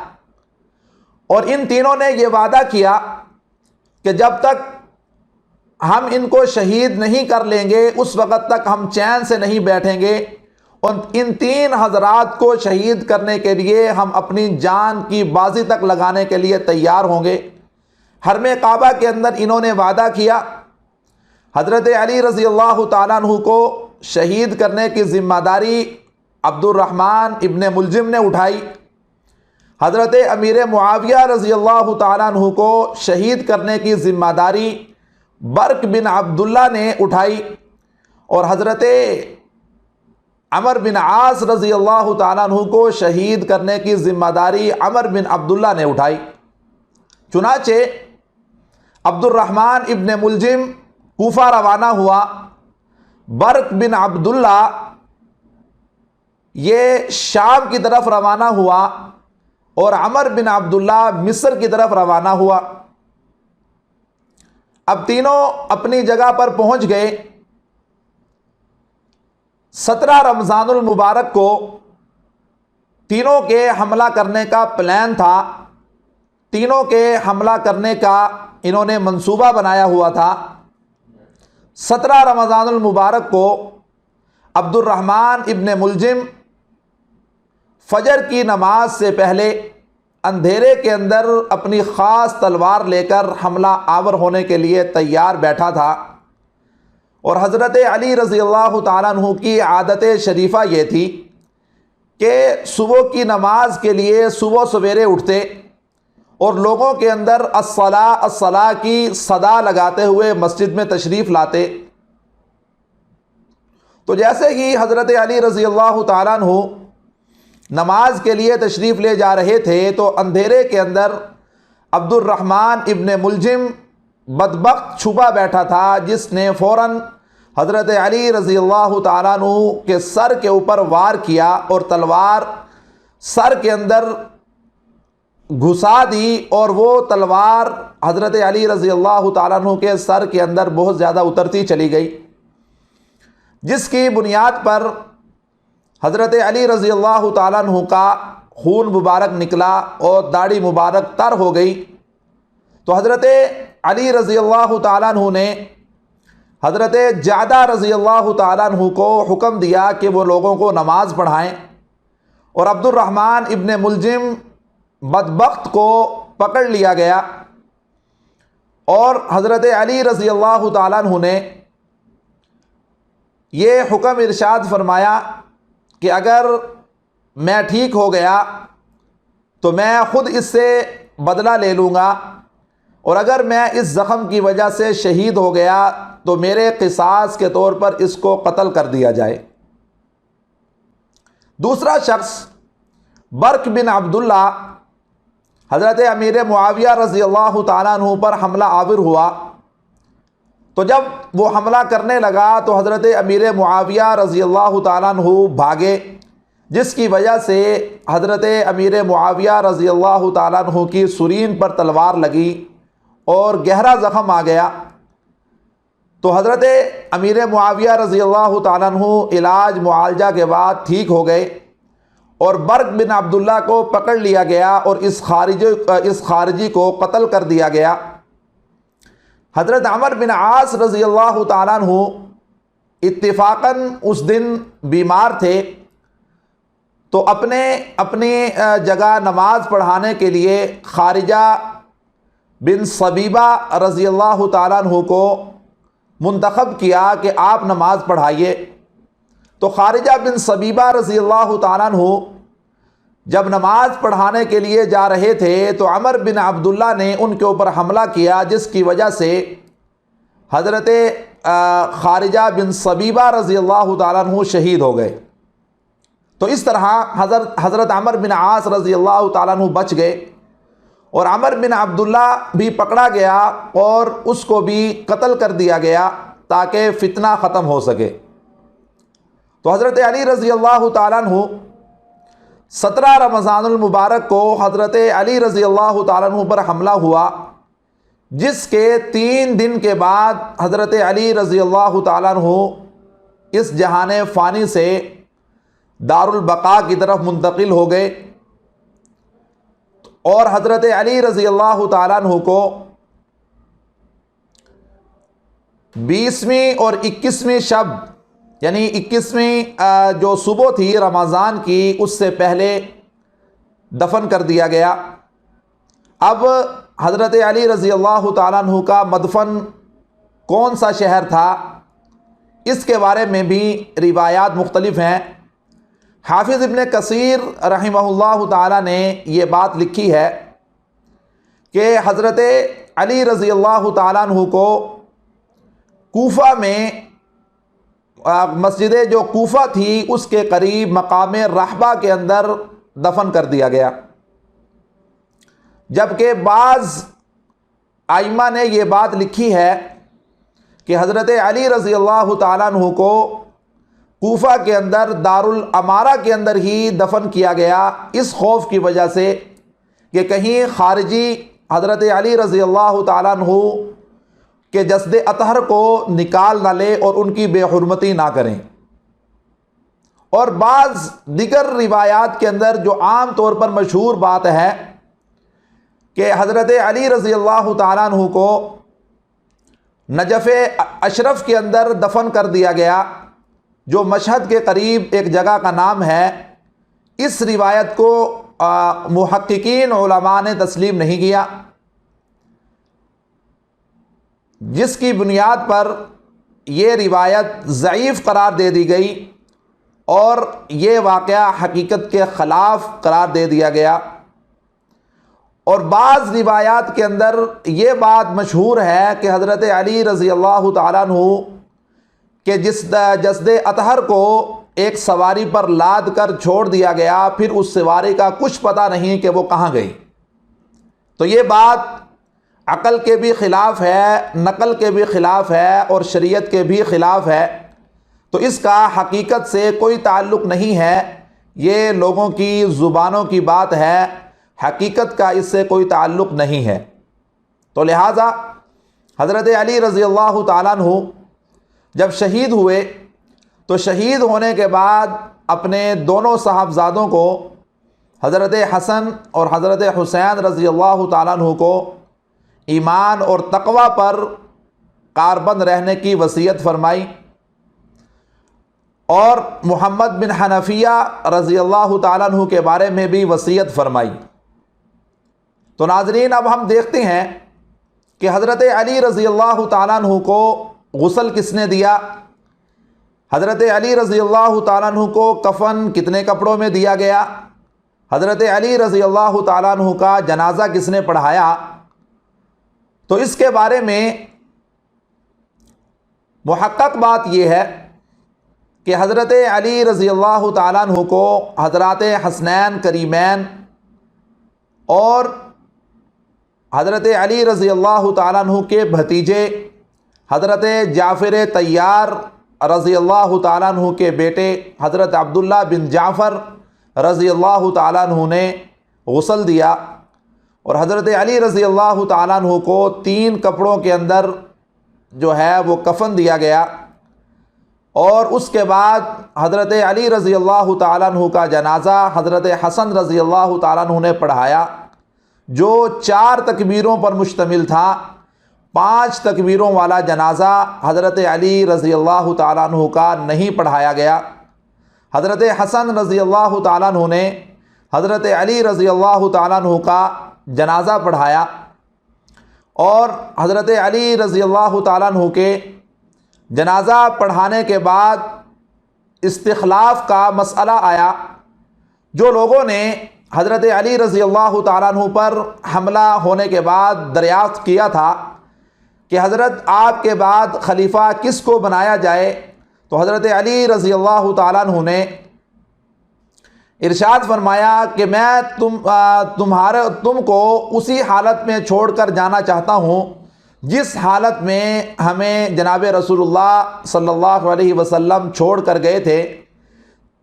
اور ان تینوں نے یہ وعدہ کیا کہ جب تک ہم ان کو شہید نہیں کر لیں گے اس وقت تک ہم چین سے نہیں بیٹھیں گے، اور ان 3 حضرات کو شہید کرنے کے لیے ہم اپنی جان کی بازی تک لگانے کے لیے تیار ہوں گے۔ حرم کعبہ کے اندر انہوں نے وعدہ کیا۔ حضرت علی رضی اللہ تعالیٰ عنہ کو شہید کرنے کی ذمہ داری عبد الرحمن ابن ملجم نے اٹھائی، حضرت امیر معاویہ رضی اللہ تعالیٰ عنہ کو شہید کرنے کی ذمہ داری برق بن عبداللہ نے اٹھائی، اور حضرت عمر بن عاص رضی اللہ تعالیٰ عنہ کو شہید کرنے کی ذمہ داری عمر بن عبداللہ نے اٹھائی۔ چنانچہ عبد الرحمن ابن ملجم کوفہ روانہ ہوا، برق بن عبداللہ یہ شام کی طرف روانہ ہوا، اور عمر بن عبداللہ مصر کی طرف روانہ ہوا۔ اب تینوں اپنی جگہ پر پہنچ گئے۔ 17 رمضان المبارک کو تینوں کے حملہ کرنے کا پلان تھا، تینوں کے حملہ کرنے کا انہوں نے منصوبہ بنایا ہوا تھا۔ 17 رمضان المبارک کو عبد الرحمن ابن ملجم فجر کی نماز سے پہلے اندھیرے کے اندر اپنی خاص تلوار لے کر حملہ آور ہونے کے لیے تیار بیٹھا تھا، اور حضرت علی رضی اللہ تعالیٰ عنہ کی عادت شریفہ یہ تھی کہ صبح کی نماز کے لیے صبح سویرے اٹھتے اور لوگوں کے اندر الصلاۃ الصلاۃ کی صدا لگاتے ہوئے مسجد میں تشریف لاتے۔ تو جیسے ہی حضرت علی رضی اللہ تعالیٰ عنہ نماز کے لیے تشریف لے جا رہے تھے تو اندھیرے کے اندر عبد الرحمن ابن ملجم بدبخت چھپا بیٹھا تھا، جس نے فوراً حضرت علی رضی اللہ تعالیٰ عنہ کے سر کے اوپر وار کیا اور تلوار سر کے اندر گھسا دی، اور وہ تلوار حضرت علی رضی اللہ تعالیٰ عنہ کے سر کے اندر بہت زیادہ اترتی چلی گئی، جس کی بنیاد پر حضرت علی رضی اللہ تعالیٰ عنہ کا خون مبارک نکلا اور داڑھی مبارک تر ہو گئی۔ تو حضرت علی رضی اللہ تعالیٰ عنہ نے حضرت جعدہ رضی اللہ تعالیٰ عنہ کو حکم دیا کہ وہ لوگوں کو نماز پڑھائیں، اور عبد الرحمن ابن ملجم بدبخت کو پکڑ لیا گیا، اور حضرت علی رضی اللہ تعالیٰ عنہ نے یہ حکم ارشاد فرمایا کہ اگر میں ٹھیک ہو گیا تو میں خود اس سے بدلہ لے لوں گا، اور اگر میں اس زخم کی وجہ سے شہید ہو گیا تو میرے قصاص کے طور پر اس کو قتل کر دیا جائے۔ دوسرا شخص برق بن عبداللہ حضرت امیر معاویہ رضی اللہ تعالیٰ عنہ پر حملہ آور ہوا، تو جب وہ حملہ کرنے لگا تو حضرت امیر معاویہ رضی اللہ تعالیٰ عنہ بھاگے، جس کی وجہ سے حضرت امیر معاویہ رضی اللہ تعالیٰ عنہ کی سرین پر تلوار لگی اور گہرا زخم آ گیا۔ تو حضرت امیر معاویہ رضی اللہ تعالیٰ عنہ علاج معالجہ کے بعد ٹھیک ہو گئے، اور برق بن عبداللہ کو پکڑ لیا گیا اور اس خارجی کو قتل کر دیا گیا۔ حضرت عمر بن عاص رضی اللہ تعالیٰ عنہ اتفاقاً اس دن بیمار تھے، تو اپنی جگہ نماز پڑھانے کے لیے خارجہ بن صبیبہ رضی اللہ تعالیٰ عنہ کو منتخب کیا کہ آپ نماز پڑھائیے، تو خارجہ بن صبیبہ رضی اللہ تعالیٰ عنہ جب نماز پڑھانے کے لیے جا رہے تھے تو عمر بن عبداللہ نے ان کے اوپر حملہ کیا، جس کی وجہ سے حضرت خارجہ بن صبیبہ رضی اللہ تعالیٰ عنہ شہید ہو گئے۔ تو اس طرح حضرت عمر بن عاص رضی اللہ تعالیٰ عنہ بچ گئے، اور عمر بن عبداللہ بھی پکڑا گیا اور اس کو بھی قتل کر دیا گیا تاکہ فتنہ ختم ہو سکے۔ تو حضرت علی رضی اللہ تعالیٰ عنہ 17 رمضان المبارک کو حضرت علی رضی اللہ تعالیٰ عنہ پر حملہ ہوا، جس کے 3 دن کے بعد حضرت علی رضی اللہ تعالیٰ عنہ اس جہان فانی سے دارالبقاء کی طرف منتقل ہو گئے، اور حضرت علی رضی اللہ تعالیٰ عنہ کو 20ویں اور 21ویں شب، یعنی 21ویں جو صبح تھی رمضان کی، اس سے پہلے دفن کر دیا گیا۔ اب حضرت علی رضی اللہ تعالیٰ عنہ کا مدفن کون سا شہر تھا، اس کے بارے میں بھی روایات مختلف ہیں۔ حافظ ابن کثیر رحمہ اللہ تعالیٰ نے یہ بات لکھی ہے کہ حضرت علی رضی اللہ تعالیٰ عنہ کو کوفہ میں مسجد جو کوفہ تھی اس کے قریب مقام رحبہ کے اندر دفن کر دیا گیا، جبکہ بعض ائمہ نے یہ بات لکھی ہے کہ حضرت علی رضی اللہ تعالیٰ عنہ کو کوفہ کے اندر دارالامارہ کے اندر ہی دفن کیا گیا، اس خوف کی وجہ سے کہ کہیں خارجی حضرت علی رضی اللہ تعالیٰ عنہ کے جسد اطہر کو نکال نہ لے اور ان کی بے حرمتی نہ کریں۔ اور بعض دیگر روایات کے اندر جو عام طور پر مشہور بات ہے کہ حضرت علی رضی اللہ تعالیٰ عنہ کو نجف اشرف کے اندر دفن کر دیا گیا، جو مشہد کے قریب ایک جگہ کا نام ہے۔ اس روایت کو محققین علماء نے تسلیم نہیں کیا، جس کی بنیاد پر یہ روایت ضعیف قرار دے دی گئی اور یہ واقعہ حقیقت کے خلاف قرار دے دیا گیا۔ اور بعض روایات کے اندر یہ بات مشہور ہے کہ حضرت علی رضی اللہ تعالیٰ عنہ کہ جس جسد اطہر کو ایک سواری پر لاد کر چھوڑ دیا گیا، پھر اس سواری کا کچھ پتہ نہیں کہ وہ کہاں گئی۔ تو یہ بات عقل کے بھی خلاف ہے، نقل کے بھی خلاف ہے اور شریعت کے بھی خلاف ہے، تو اس کا حقیقت سے کوئی تعلق نہیں ہے، یہ لوگوں کی زبانوں کی بات ہے، حقیقت کا اس سے کوئی تعلق نہیں ہے۔ تو لہٰذا حضرت علی رضی اللہ تعالیٰ عنہ جب شہید ہوئے تو شہید ہونے کے بعد اپنے دونوں صاحبزادوں کو حضرت حسن اور حضرت حسین رضی اللہ تعالیٰ عنہ کو ایمان اور تقوی پر کاربند رہنے کی وصیت فرمائی، اور محمد بن حنفیہ رضی اللہ تعالیٰ عنہ کے بارے میں بھی وصیت فرمائی۔ تو ناظرین، اب ہم دیکھتے ہیں کہ حضرت علی رضی اللہ تعالیٰ عنہ کو غسل کس نے دیا، حضرت علی رضی اللہ تعالیٰ عنہ کو کفن کتنے کپڑوں میں دیا گیا، حضرت علی رضی اللہ تعالیٰ عنہ کا جنازہ کس نے پڑھایا۔ تو اس کے بارے میں محقق بات یہ ہے کہ حضرت علی رضی اللہ تعالیٰ عنہ کو حضرات حسنین کریمین اور حضرت علی رضی اللہ تعالیٰ عنہ کے بھتیجے حضرت جعفر طیار رضی اللہ تعالیٰ عنہ کے بیٹے حضرت عبداللہ بن جعفر رضی اللہ تعالیٰ عنہ نے غسل دیا، اور حضرت علی رضی اللہ تعالیٰ عنہ کو 3 کپڑوں کے اندر جو ہے وہ کفن دیا گیا، اور اس کے بعد حضرت علی رضی اللہ تعالیٰ عنہ کا جنازہ حضرت حسن رضی اللہ تعالیٰ عنہ نے پڑھایا، جو 4 تکبیروں پر مشتمل تھا۔ 5 تکبیروں والا جنازہ حضرت علی رضی اللہ تعالیٰ عنہ کا نہیں پڑھایا گیا۔ حضرت حسن رضی اللہ تعالیٰ عنہ نے حضرت علی رضی اللہ تعالیٰ عنہ کا جنازہ پڑھایا۔ اور حضرت علی رضی اللہ تعالیٰ عنہ کے جنازہ پڑھانے کے بعد استخلاف کا مسئلہ آیا. جو لوگوں نے حضرت علی رضی اللہ تعالیٰ عنہ پر حملہ ہونے کے بعد دریافت کیا تھا کہ حضرت آپ کے بعد خلیفہ کس کو بنایا جائے، تو حضرت علی رضی اللہ تعالیٰ عنہ نے ارشاد فرمایا کہ میں تم کو اسی حالت میں چھوڑ کر جانا چاہتا ہوں جس حالت میں ہمیں جناب رسول اللہ صلی اللہ علیہ وسلم چھوڑ کر گئے تھے،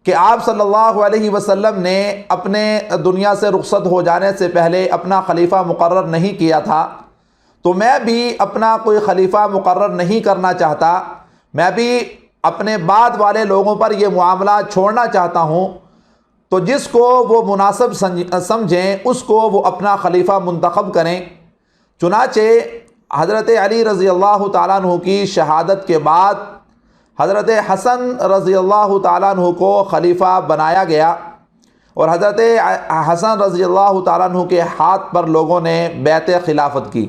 کہ آپ صلی اللہ علیہ وسلم نے اپنے دنیا سے رخصت ہو جانے سے پہلے اپنا خلیفہ مقرر نہیں کیا تھا. تو میں بھی اپنا کوئی خلیفہ مقرر نہیں کرنا چاہتا، میں بھی اپنے بعد والے لوگوں پر یہ معاملہ چھوڑنا چاہتا ہوں. تو جس کو وہ مناسب سمجھیں اس کو وہ اپنا خلیفہ منتخب کریں. چنانچہ حضرت علی رضی اللہ تعالیٰ عنہ کی شہادت کے بعد حضرت حسن رضی اللہ تعالیٰ عنہ کو خلیفہ بنایا گیا، اور حضرت حسن رضی اللہ تعالیٰ عنہ کے ہاتھ پر لوگوں نے بیعت خلافت کی.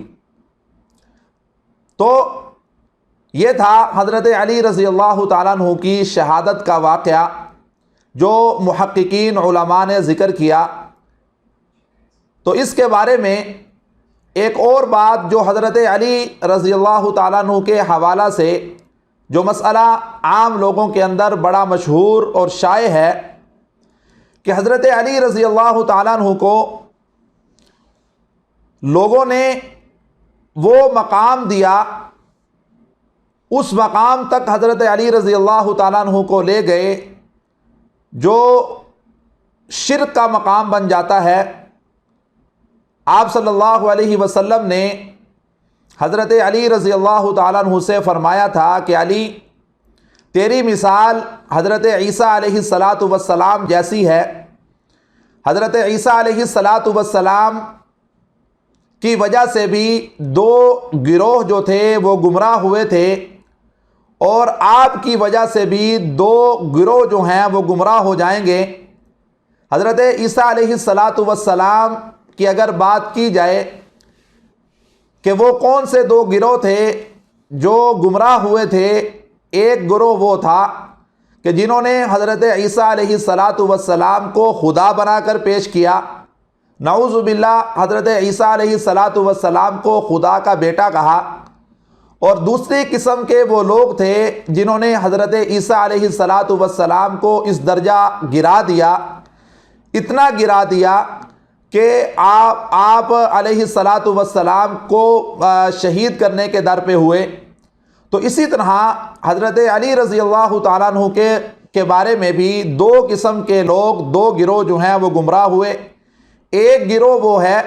تو یہ تھا حضرت علی رضی اللہ تعالیٰ عنہ کی شہادت کا واقعہ جو محققین علماء نے ذکر کیا. تو اس کے بارے میں ایک اور بات جو حضرت علی رضی اللہ تعالیٰ عنہ کے حوالہ سے جو مسئلہ عام لوگوں کے اندر بڑا مشہور اور شائع ہے کہ حضرت علی رضی اللہ تعالیٰ عنہ کو لوگوں نے وہ مقام دیا، اس مقام تک حضرت علی رضی اللہ تعالیٰ عنہ کو لے گئے جو شرک کا مقام بن جاتا ہے. آپ صلی اللہ علیہ وسلم نے حضرت علی رضی اللہ تعالیٰ عنہ سے فرمایا تھا کہ علی، تیری مثال حضرت عیسیٰ علیہ السلام جیسی ہے. حضرت عیسیٰ علیہ السلام کی وجہ سے بھی دو گروہ جو تھے وہ گمراہ ہوئے تھے، اور آپ کی وجہ سے بھی دو گروہ جو ہیں وہ گمراہ ہو جائیں گے. حضرت عیسیٰ علیہ السلام کی اگر بات کی جائے کہ وہ کون سے دو گروہ تھے جو گمراہ ہوئے تھے، ایک گروہ وہ تھا کہ جنہوں نے حضرت عیسیٰ علیہ السلام کو خدا بنا کر پیش کیا. نعوذ باللہ، حضرت عیسیٰ علیہ السلام کو خدا کا بیٹا کہا. اور دوسری قسم کے وہ لوگ تھے جنہوں نے حضرت عیسیٰ علیہ السلام کو اس درجہ گرا دیا، اتنا گرا دیا کہ آپ علیہ السلام کو شہید کرنے کے در پہ ہوئے. تو اسی طرح حضرت علی رضی اللہ تعالیٰ عنہ کے بارے میں بھی دو قسم کے لوگ، دو گروہ جو ہیں وہ گمراہ ہوئے. ایک گروہ وہ ہے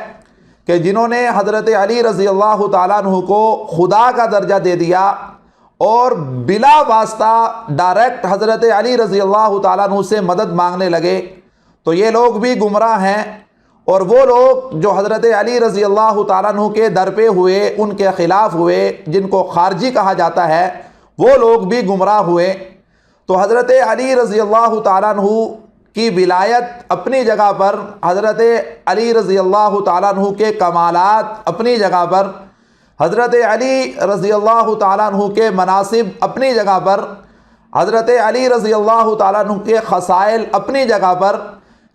کہ جنہوں نے حضرت علی رضی اللہ تعالیٰ عنہ کو خدا کا درجہ دے دیا اور بلا واسطہ ڈائریکٹ حضرت علی رضی اللہ تعالیٰ عنہ سے مدد مانگنے لگے. تو یہ لوگ بھی گمراہ ہیں. اور وہ لوگ جو حضرت علی رضی اللہ تعالیٰ عنہ کے در پہ ہوئے، ان کے خلاف ہوئے، جن کو خارجی کہا جاتا ہے، وہ لوگ بھی گمراہ ہوئے. تو حضرت علی رضی اللہ تعالیٰ عنہ کی ولایت اپنی جگہ پر، حضرت علی رضی اللہ تعالیٰ عنہ کے کمالات اپنی جگہ پر، حضرت علی رضی اللہ تعالیٰ عنہ کے مناصب اپنی جگہ پر، حضرت علی رضی اللہ تعالیٰ عنہ کے خصائل اپنی جگہ پر.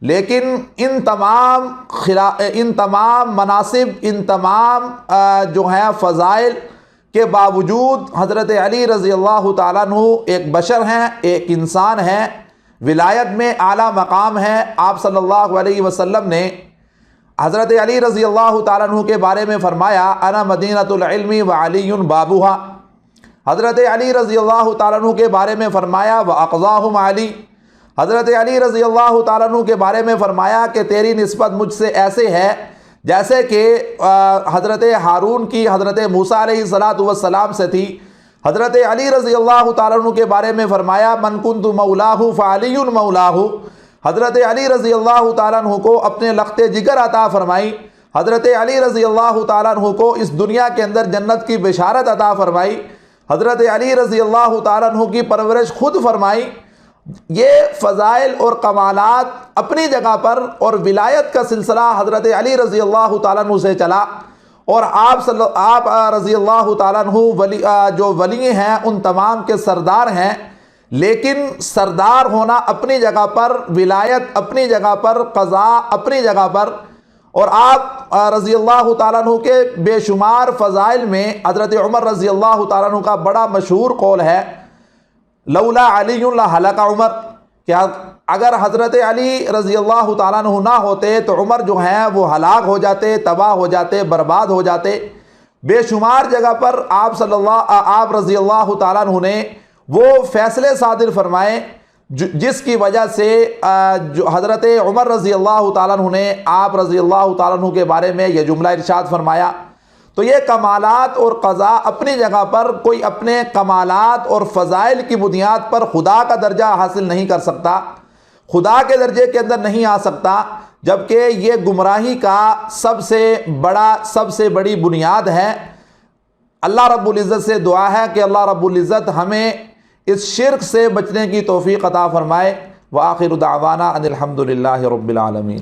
لیکن ان تمام مناصب، ان تمام جو ہیں فضائل کے باوجود حضرت علی رضی اللہ تعالیٰ عنہ ایک بشر ہیں، ایک انسان ہیں، ولایت میں اعلیٰ مقام ہے. آپ صلی اللہ علیہ وسلم نے حضرت علی رضی اللہ تعالیٰ عنہ کے بارے میں فرمایا، انا مدینۃ العلم وعلی بابھا. حضرت علی رضی اللہ تعالیٰ عنہ کے بارے میں فرمایا، واقضاہم علی. حضرت علی رضی اللہ تعالیٰ عنہ کے بارے میں فرمایا کہ تیری نسبت مجھ سے ایسے ہے جیسے کہ حضرت ہارون کی حضرت موسیٰ علیہ السلام سے تھی. حضرت علی رضی اللہ تعالیٰ عنہ کے بارے میں فرمایا، من کنت مولاہ فعلی مولاہ. حضرت علی رضی اللہ تعالیٰ عنہ کو اپنے لخت جگر عطا فرمائی. حضرت علی رضی اللہ تعالیٰ عنہ کو اس دنیا کے اندر جنت کی بشارت عطا فرمائی. حضرت علی رضی اللہ تعالیٰ عنہ کی پرورش خود فرمائی. یہ فضائل اور کمالات اپنی جگہ پر، اور ولایت کا سلسلہ حضرت علی رضی اللہ تعالیٰ عنہ سے چلا. اور آپ رضی اللہ تعالیٰ عنہ جو ولی ہیں ان تمام کے سردار ہیں، لیکن سردار ہونا اپنی جگہ پر، ولایت اپنی جگہ پر، قضاء اپنی جگہ پر، اور آپ رضی اللہ تعالیٰ عنہ کے بے شمار فضائل میں حضرت عمر رضی اللہ تعالیٰ عنہ کا بڑا مشہور قول ہے لولا علی لہلک عمر، کہ اگر حضرت علی رضی اللہ تعالیٰ عنہ نہ ہوتے تو عمر جو ہیں وہ ہلاک ہو جاتے، تباہ ہو جاتے، برباد ہو جاتے۔ بے شمار جگہ پر آپ رضی اللہ تعالیٰ عنہ نے وہ فیصلے صادر فرمائے جس کی وجہ سے جو حضرت عمر رضی اللہ تعالیٰ عنہ نے آپ رضی اللہ تعالیٰ عنہ کے بارے میں یہ جملہ ارشاد فرمایا۔ تو یہ کمالات اور قضاء اپنی جگہ پر، کوئی اپنے کمالات اور فضائل کی بنیاد پر خدا کا درجہ حاصل نہیں کر سکتا، خدا کے درجے کے اندر نہیں آ سکتا، جبکہ یہ گمراہی کا سب سے بڑی بنیاد ہے۔ اللہ رب العزت سے دعا ہے کہ اللہ رب العزت ہمیں اس شرک سے بچنے کی توفیق عطا فرمائے۔ وآخر دعوانا ان الحمد للہ رب العالمین۔